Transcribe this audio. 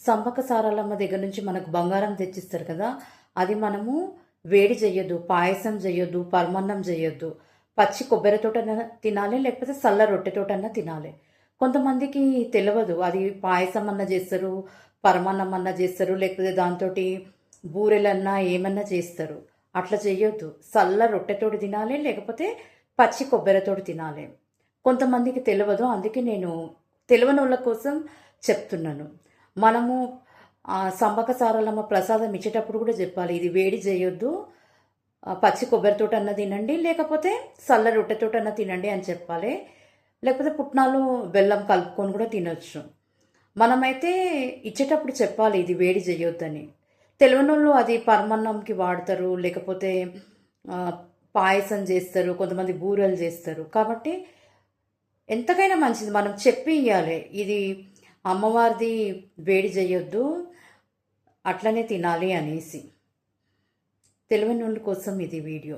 సమ్మక్క సారలమ్మ దగ్గర నుంచి మనకు బంగారం తెచ్చిస్తారు కదా, అది మనము వేడి చేయొద్దు, పాయసం చేయొద్దు, పరమాన్నం చేయొద్దు. పచ్చి కొబ్బరితోటన్నా తినాలి, లేకపోతే సల్ల రొట్టెతోటన్నా తినాలి. కొంతమందికి తెలియదు, అది పాయసం అన్నా చేస్తారు, పరమాన్నం అన్నా చేస్తారు, లేకపోతే దాంతో బూరెలన్నా ఏమన్నా చేస్తారు. అట్లా చేయొద్దు. సల్ల రొట్టెతోటి తినాలి, లేకపోతే పచ్చి కొబ్బరితోటి తినాలి. కొంతమందికి తెలియదు, అందుకే నేను తెలియని వాళ్ళ కోసం చెప్తున్నాను. మనము సమ్మక్క సారలమ్మ ప్రసాదం ఇచ్చేటప్పుడు కూడా చెప్పాలి, ఇది వేడి చేయొద్దు, పచ్చి కొబ్బరితోటన్నా తినండి, లేకపోతే సల్ల రొట్టెతోటన్నా తినండి అని చెప్పాలి. లేకపోతే పుట్నాలు బెల్లం కలుపుకొని కూడా తినొచ్చు. మనమైతే ఇచ్చేటప్పుడు చెప్పాలి, ఇది వేడి చేయొద్దని. తెలియని వాళ్ళు అది పరమాన్నంకి వాడతారు, లేకపోతే పాయసం చేస్తారు, కొంతమంది బూరెలు చేస్తారు. కాబట్టి ఎంతకైనా మంచిది మనం చెప్పి ఇవ్వాలి, ఇది అమ్మవారిది, వేడి చేయొద్దు, అట్లనే తినాలి అనేసి. తెలియని వాళ్ళ కోసం ఇది వీడియో.